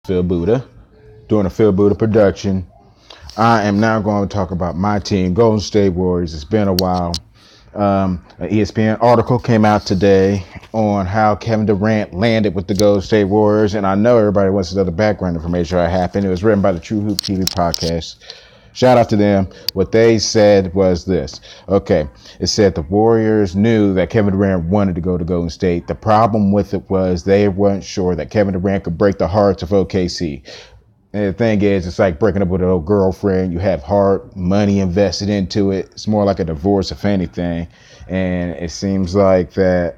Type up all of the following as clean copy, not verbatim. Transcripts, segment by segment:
Phil Buddha, doing a Phil Buddha production. I am now going to talk about my team, Golden State Warriors. It's been a while. An ESPN article came out today on how Kevin Durant landed with the Golden State Warriors, and I know everybody wants to know the background information how it happened. It was written by the Turehoop TV podcast. Shout out to them. What they said was this. Okay, it said the Warriors knew that Kevin Durant wanted to go to Golden State. The problem with it was they weren't sure that Kevin Durant could break the hearts of OKC. And the thing is, it's like breaking up with an old girlfriend. You have heart, money invested into it. It's more like a divorce, if anything. And it seems like that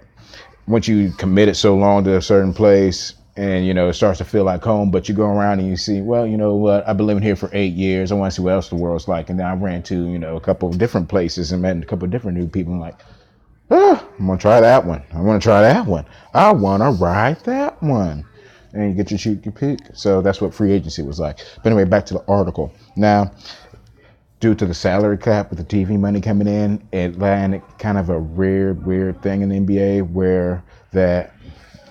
once you committed so long to a certain place and, you know, it starts to feel like home, but you go around and you see, well, you know what, I've been living here for 8 years. I want to see what else the world's like. And then I ran to, you know, a couple of different places and met a couple of different new people. I'm like, I'm going to try that one. I want to try that one. I want to ride that one. And you get your shoot your pick. So that's what free agency was like. But anyway, back to the article. Now, due to the salary cap with the TV money coming in, it landed kind of a weird thing in the NBA where that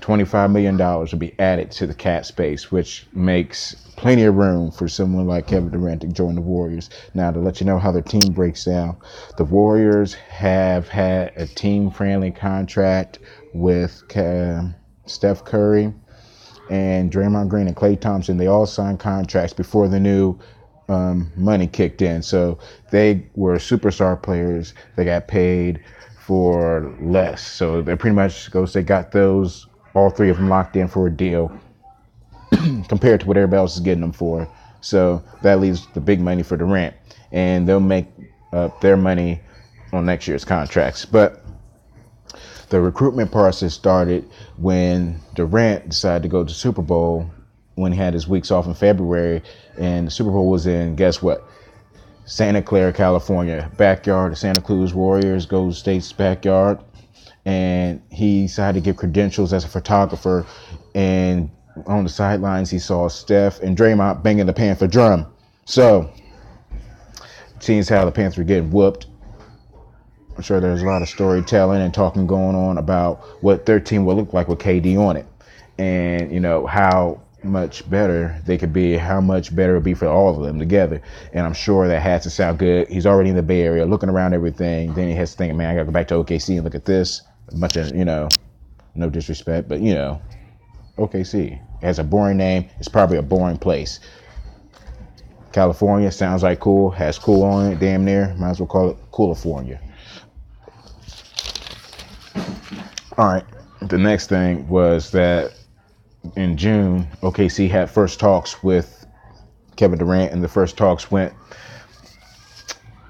$25 million will be added to the cap space, which makes plenty of room for someone like Kevin Durant to join the Warriors. Now, to let you know how their team breaks down, the Warriors have had a team-friendly contract with Steph Curry and Draymond Green and Klay Thompson. They all signed contracts before the new money kicked in. So they were superstar players. They got paid for less. So they pretty much they got those, all three of them locked in for a deal compared to what everybody else is getting them for. So that leaves the big money for Durant. And they'll make up their money on next year's contracts. But the recruitment process started when Durant decided to go to Super Bowl when he had his weeks off in February. And the Super Bowl was in, guess what? Santa Clara, California, backyard of Santa Cruz Warriors, Golden State's backyard. And he decided to get credentials as a photographer. And on the sidelines, he saw Steph and Draymond banging the Panther drum. So, seeing how the Panthers were getting whooped, I'm sure there's a lot of storytelling and talking going on about what their team will look like with KD on it. And, you know, how much better they could be, how much better it would be for all of them together. And I'm sure that has to sound good. He's already in the Bay Area looking around everything. Then he has to think, man, I got to go back to OKC and look at this. A bunch of, you know, no disrespect, but, you know, OKC. It has a boring name. It's probably a boring place. California sounds like cool, has cool on it, damn near. Might as well call it Coolifornia. All right, the next thing was that in June, OKC had first talks with Kevin Durant, and the first talks went,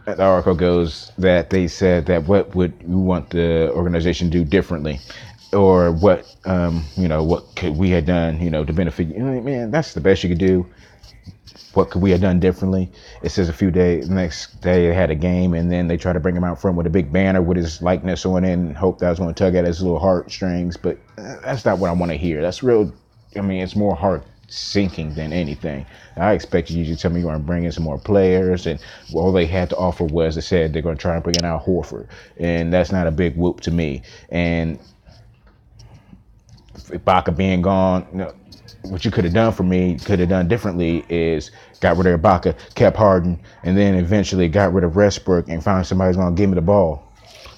the article goes that they said that what would you want the organization to do differently, or what, you know, what could we have done, you know, to benefit you. Man, that's the best you could do. What could we have done differently? It says the next day they had a game, and then they tried to bring him out front with a big banner with his likeness on it and hope that was going to tug at his little heartstrings. But that's not what I want to hear. That's real. I mean, it's more heart sinking than anything. I expected you to tell me you're going to bring in some more players, and all they had to offer was they said they're going to try and bring in Al Horford, and that's not a big whoop to me. And Ibaka being gone, you know, what you could have done for me, could have done differently, is got rid of Ibaka, kept Harden, and then eventually got rid of Westbrook and found somebody who's going to give me the ball.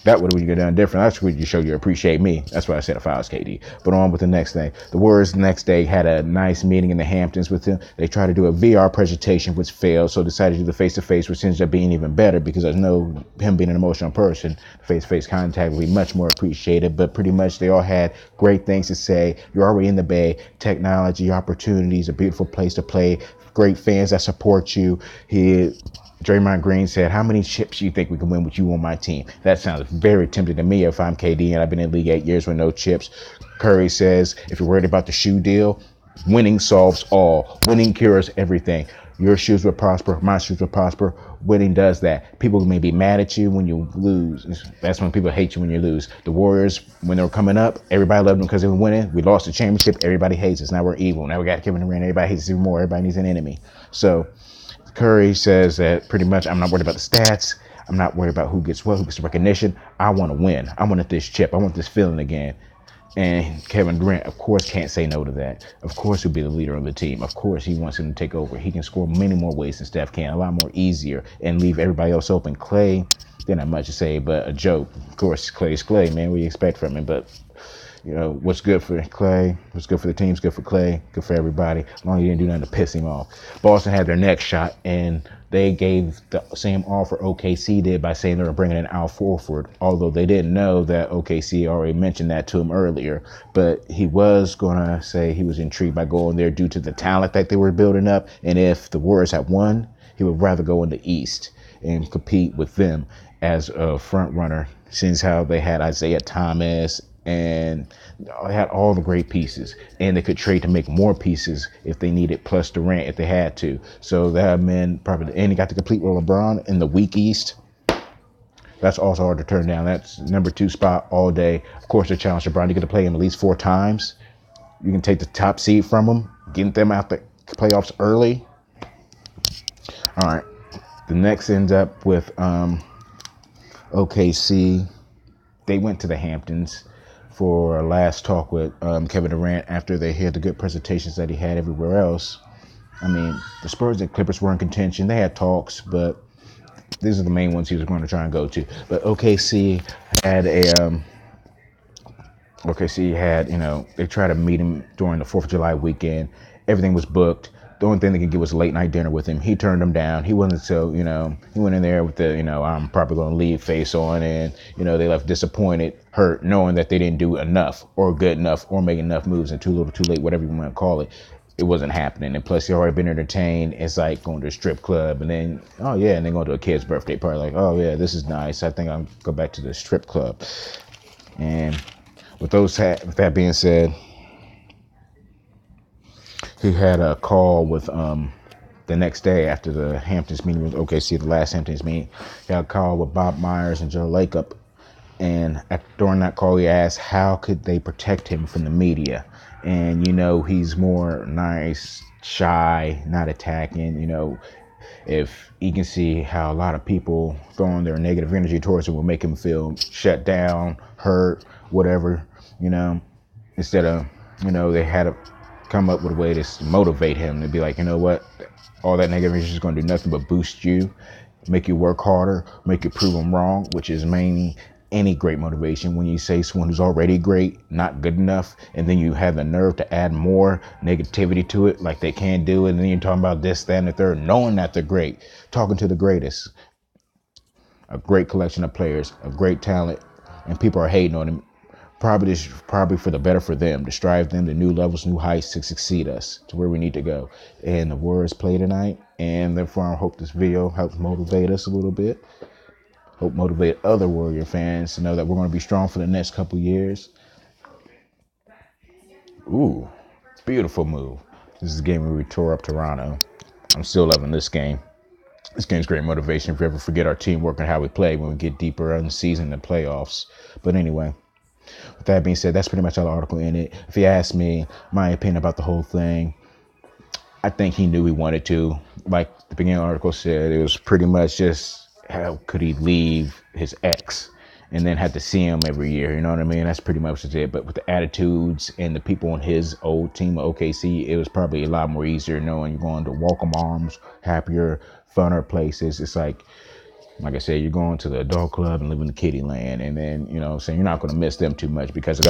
That would have done different. That's what you show you appreciate me. That's what I said if I was KD. But on with the next thing. The Warriors the next day had a nice meeting in the Hamptons with him. They tried to do a VR presentation, which failed. So decided to do the face-to-face, which ended up being even better because I know him being an emotional person, face-to-face contact would be much more appreciated. But pretty much they all had great things to say. You're already in the Bay. Technology, opportunities, a beautiful place to play. Great fans that support you. Draymond Green said, how many chips do you think we can win with you on my team? That sounds very tempting to me if I'm KD and I've been in the league 8 years with no chips. Curry says, if you're worried about the shoe deal, winning solves all. Winning cures everything. Your shoes will prosper. My shoes will prosper. Winning does that. People may be mad at you when you lose. That's when people hate you when you lose. The Warriors, when they were coming up, everybody loved them because they were winning. We lost the championship. Everybody hates us. Now we're evil. Now we got Kevin Durant. Everybody hates us even more. Everybody needs an enemy. So Curry says that pretty much I'm not worried about the stats. I'm not worried about who gets what, who gets the recognition. I want to win. I want this chip. I want this feeling again. And Kevin Durant, of course, can't say no to that. Of course, he'll be the leader of the team. Of course, he wants him to take over. He can score many more ways than Steph can, a lot more easier, and leave everybody else open. Clay, didn't have much to say, but a joke. Of course, Clay's Clay, man. What do you expect from him? But what's good for Clay, what's good for the team's good for Clay, good for everybody, as long as he didn't do nothing to piss him off. Boston had their next shot, and they gave the same offer OKC did by saying they were bringing in Al Horford, although they didn't know that OKC already mentioned that to him earlier. But he was going to say he was intrigued by going there due to the talent that they were building up, and if the Warriors had won, he would rather go in the East and compete with them as a front runner, since how they had Isaiah Thomas and they had all the great pieces, and they could trade to make more pieces if they needed, plus Durant if they had to. So that meant probably, and he got to compete with LeBron in the weak East. That's also hard to turn down. That's number 2 spot all day. Of course, the challenge LeBron, you get to play him at least 4 times. You can take the top seed from him, getting them out the playoffs early. All right. The next ends up with OKC. They went to the Hamptons for a last talk with Kevin Durant after they heard the good presentations that he had everywhere else. I mean, the Spurs and Clippers were in contention. They had talks, but these are the main ones he was going to try and go to. But OKC had they tried to meet him during the 4th of July weekend. Everything was booked. The only thing they could get was a late night dinner with him. He turned them down. He wasn't so, he went in there with the, I'm probably going to leave face on. And, they left disappointed, hurt, knowing that they didn't do enough or good enough or make enough moves and too little, too late, whatever you want to call it. It wasn't happening. And plus, he already been entertained. It's like going to a strip club and then, and then going to a kid's birthday party. Like, oh, yeah, this is nice. I think I'll go back to the strip club. And with that being said, he had a call with the next day after the Hamptons meeting with OKC, the last Hamptons meeting. He had a call with Bob Myers and Joe Lacob. And during that call, he asked how could they protect him from the media. And, he's more nice, shy, not attacking. If he can see how a lot of people throwing their negative energy towards him will make him feel shut down, hurt, whatever, instead of, they had to come up with a way to motivate him to be like, you know what, all that negative energy is going to do nothing but boost you, make you work harder, make you prove them wrong, which is mainly any great motivation. When you say someone who's already great, not good enough, and then you have the nerve to add more negativity to it, like they can't do it, and then you're talking about this, that, and the third, knowing that they're great, talking to the greatest, a great collection of players, a great talent, and people are hating on him. Probably for the better for them, to strive them to new levels, new heights, to succeed us to where we need to go. And the Warriors play tonight, and therefore I hope this video helps motivate us a little bit. Hope motivate other Warrior fans to know that we're going to be strong for the next couple years. Ooh, beautiful move. This is a game where we tore up Toronto. I'm still loving this game. This game's great motivation if we ever forget our teamwork and how we play when we get deeper in the season and playoffs. But anyway, with that being said, that's pretty much all the article in it. If you ask me my opinion about the whole thing, I think he knew he wanted to. Like the beginning of the article said, it was pretty much just how could he leave his ex and then have to see him every year? You know what I mean? That's pretty much it. But with the attitudes and the people on his old team of OKC, it was probably a lot more easier knowing you're going to welcome arms, happier, funner places. It's like I said, you're going to the adult club and living in the kiddie land. And then, saying you're not going to miss them too much because